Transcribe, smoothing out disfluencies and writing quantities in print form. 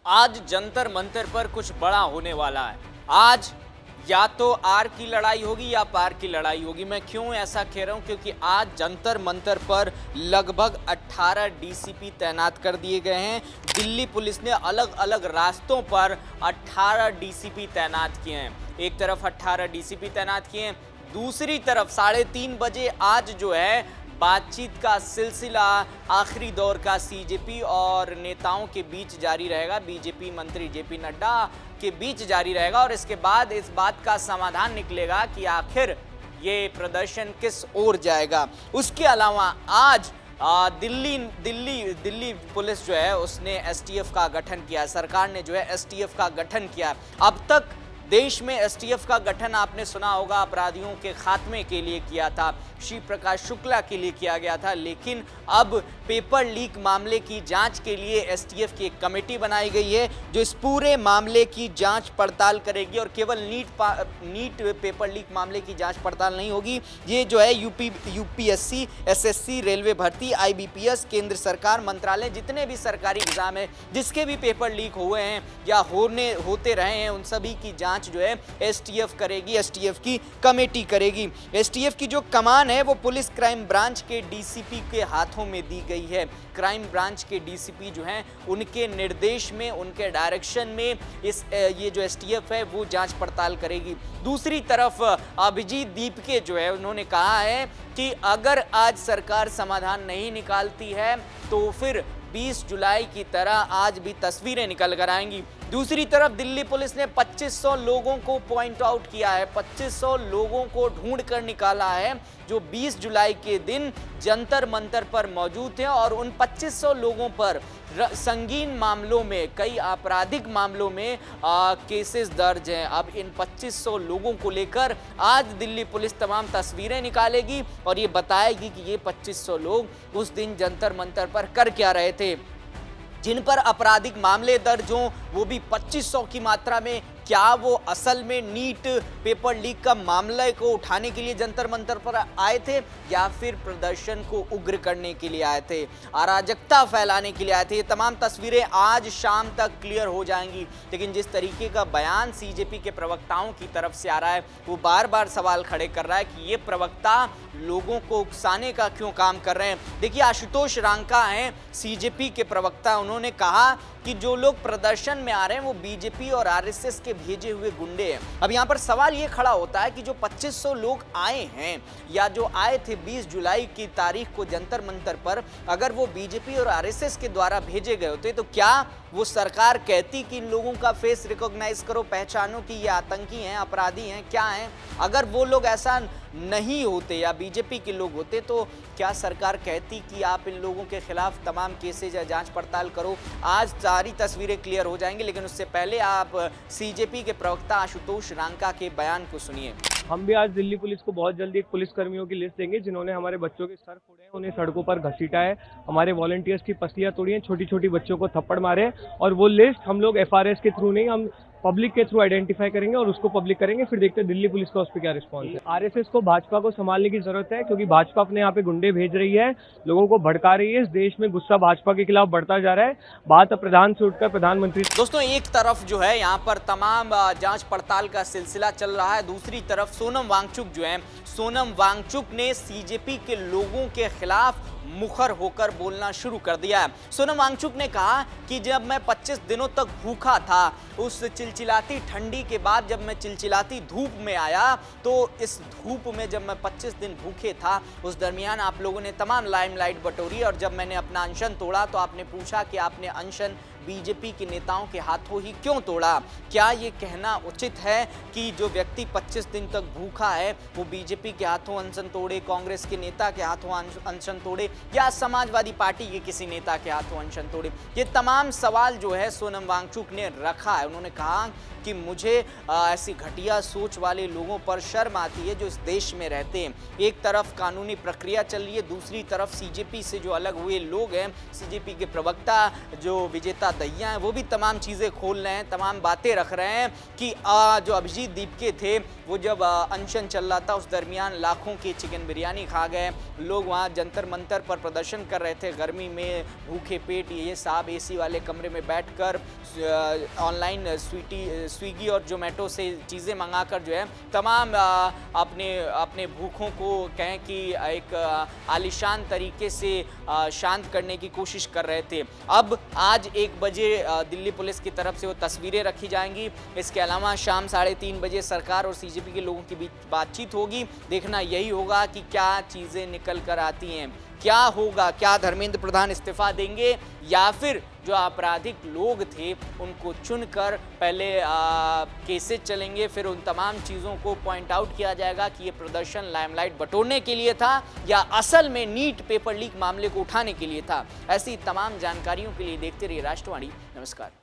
आज जंतर मंतर पर कुछ बड़ा होने वाला है। आज या तो आर की लड़ाई होगी या पार की लड़ाई होगी। मैं क्यों ऐसा कह रहा हूं? क्योंकि आज जंतर मंतर पर लगभग 18 डीसीपी तैनात कर दिए गए हैं। दिल्ली पुलिस ने अलग अलग रास्तों पर 18 डीसीपी तैनात किए हैं। एक तरफ 18 डीसीपी तैनात किए हैं, दूसरी तरफ 3:30 बजे आज जो है बातचीत का सिलसिला आखिरी दौर का सीजेपी और नेताओं के बीच जारी रहेगा। बीजेपी मंत्री जेपी नड्डा के बीच जारी रहेगा और इसके बाद इस बात का समाधान निकलेगा कि आखिर ये प्रदर्शन किस ओर जाएगा। उसके अलावा आज दिल्ली पुलिस जो है उसने एसटीएफ का गठन किया। सरकार ने जो है एसटीएफ का गठन किया। अब तक देश में एसटीएफ का गठन आपने सुना होगा अपराधियों के खात्मे के लिए किया था, शिव प्रकाश शुक्ला के लिए किया गया था, लेकिन अब पेपर लीक मामले की जांच के लिए एसटीएफ की एक कमेटी बनाई गई है जो इस पूरे मामले की जांच पड़ताल करेगी। और केवल नीट पेपर लीक मामले की जांच पड़ताल नहीं होगी, ये जो है यूपीएससी, एसएससी, रेलवे भर्ती, आईबीपीएस, केंद्र सरकार मंत्रालय, जितने भी सरकारी एग्जाम है जिसके भी पेपर लीक हुए हैं या होते रहे हैं, उन सभी की जांच जो है एसटीएफ करेगी, एसटीएफ की कमेटी करेगी। एसटीएफ की जो कमान है वो पुलिस क्राइम ब्रांच के डीसीपी के हाथों में दी गई है। क्राइम ब्रांच के डीसीपी जो हैं उनके निर्देश में, उनके डायरेक्शन में ये जो एसटीएफ है वो जांच पड़ताल करेगी। दूसरी तरफ अभिजीत दीपके जो है उन्होंने कहा है कि अगर आज सरकार समाधान नहीं निकालती है तो फिर 20 जुलाई की तरह आज भी तस्वीरें निकल कर आएंगी। दूसरी तरफ दिल्ली पुलिस ने 2500 लोगों को पॉइंट आउट किया है, 2500 लोगों को ढूंढ कर निकाला है जो 20 जुलाई के दिन जंतर मंतर पर मौजूद थे और उन 2500 लोगों पर संगीन मामलों में, कई आपराधिक मामलों में केसेस दर्ज हैं। अब इन 2500 लोगों को लेकर आज दिल्ली पुलिस तमाम तस्वीरें निकालेगी और ये बताएगी कि ये 2500 लोग उस दिन जंतर मंतर पर कर क्या रहे थे। जिन पर आपराधिक मामले दर्ज हों वो भी 2500 की मात्रा में, क्या वो असल में नीट पेपर लीक का मामले को उठाने के लिए जंतर मंतर पर आए थे या फिर प्रदर्शन को उग्र करने के लिए आए थे, अराजकता फैलाने के लिए आए थे? ये तमाम तस्वीरें आज शाम तक क्लियर हो जाएंगी। लेकिन जिस तरीके का बयान सीजेपी के प्रवक्ताओं की तरफ से आ रहा है वो बार बार सवाल खड़े कर रहा है कि ये प्रवक्ता लोगों को उकसाने का क्यों काम कर रहे हैं। देखिए, आशुतोष रांका हैं सीजेपी के प्रवक्ता, उन्होंने कहा कि जो लोग प्रदर्शन में आ रहे हैं वो बीजेपी और आरएसएस के भेजे हुए गुंडे हैं। अब यहाँ पर सवाल ये खड़ा होता है कि जो 2500 लोग आए हैं या जो आए थे 20 जुलाई की तारीख को जंतर मंतर पर, अगर वो बीजेपी और आरएसएस के द्वारा भेजे गए होते तो क्या वो सरकार कहती कि इन लोगों का फेस रिकॉग्नाइज करो, पहचानो कि ये आतंकी हैं, अपराधी हैं, क्या हैं? अगर वो लोग ऐसा नहीं होते या बीजेपी के लोग होते तो क्या सरकार कहती कि आप इन लोगों के खिलाफ तमाम केसेज या जांच पड़ताल करो? आज सारी तस्वीरें क्लियर हो जाएंगी, लेकिन उससे पहले आप सीजेपी के प्रवक्ता आशुतोष रांका के बयान को सुनिए। हम भी आज दिल्ली पुलिस को बहुत जल्दी एक पुलिस कर्मियों की लिस्ट देंगे जिन्होंने हमारे बच्चों के सर फोड़े हैं, उन्हें सड़कों पर घसीटा है, हमारे वॉलंटियर्स की पसलियां तोड़ी हैं, छोटी छोटी बच्चों को थप्पड़ मारे। और वो लिस्ट हम लोग एफआरएस के थ्रू नहीं, हम पब्लिक के थ्रू आइडेंटिफाई करेंगे और उसको पब्लिक करेंगे, फिर देखते हैं दिल्ली पुलिस का उस पर क्या रिस्पॉन्स है। आरएसएस को भाजपा को संभालने की जरूरत है क्योंकि भाजपा अपने यहाँ पे गुंडे भेज रही है, लोगों को भड़का रही है। इस देश में गुस्सा भाजपा के खिलाफ बढ़ता जा रहा है। बात प्रधान से उठकर प्रधानमंत्री। दोस्तों, एक तरफ जो है यहाँ पर तमाम जांच पड़ताल का सिलसिला चल रहा है, दूसरी तरफ सोनम वांगचुक जो है, सोनम वांगचुक ने सीजेपी के लोगों के खिलाफ मुखर होकर बोलना शुरू कर दिया है। सोनम वांगचुक ने कहा कि जब मैं 25 दिनों तक भूखा था, उस चिलचिलाती ठंडी के बाद जब मैं चिलचिलाती धूप में आया तो इस धूप में जब मैं 25 दिन भूखे था उस दरमियान आप लोगों ने तमाम लाइमलाइट बटोरी और जब मैंने अपना अनशन तोड़ा तो आपने पूछा कि आपने अनशन बीजेपी के नेताओं के हाथों ही क्यों तोड़ा? क्या ये कहना उचित है कि जो व्यक्ति 25 दिन तक भूखा है वो बीजेपी के हाथों अनशन तोड़े, कांग्रेस के नेता के हाथों अनशन तोड़े या समाजवादी पार्टी के किसी नेता के हाथों अनशन तोड़े? ये तमाम सवाल जो है सोनम वांगचुक ने रखा है। उन्होंने कहा कि मुझे ऐसी घटिया सोच वाले लोगों पर शर्म आती है जो इस देश में रहते हैं। एक तरफ कानूनी प्रक्रिया चल रही है, दूसरी तरफ सीजेपी से जो अलग हुए लोग हैं, सीजेपी के प्रवक्ता जो विजेता दहिया हैं, वो भी तमाम चीज़ें खोल रहे हैं, तमाम बातें रख रहे हैं कि जो अभिजीत दीपके थे वो जब अनशन चल रहा था उस दरमियान लाखों की चिकन बिरयानी खा गए। लोग वहाँ जंतर मंतर पर प्रदर्शन कर रहे थे, गर्मी में भूखे पेट ये साहब एसी वाले कमरे में बैठकर ऑनलाइन स्विगी और जोमेटो से चीज़ें मंगाकर जो है तमाम अपने भूखों को कहें कि एक आलीशान तरीके से शांत करने की कोशिश कर रहे थे। अब आज 1 बजे दिल्ली पुलिस की तरफ से वो तस्वीरें रखी जाएंगी। इसके अलावा शाम 3:30 बजे सरकार और सीजेपी के लोगों के बीच बातचीत होगी। देखना यही होगा कि क्या चीज़ें निकल कर आती हैं, क्या होगा, क्या धर्मेंद्र प्रधान इस्तीफा देंगे या फिर जो आपराधिक लोग थे उनको चुनकर पहले केसेस चलेंगे, फिर उन तमाम चीज़ों को पॉइंट आउट किया जाएगा कि ये प्रदर्शन लाइमलाइट बटोरने के लिए था या असल में नीट पेपर लीक मामले को उठाने के लिए था। ऐसी तमाम जानकारियों के लिए देखते रहिए राष्ट्रवाणी। नमस्कार।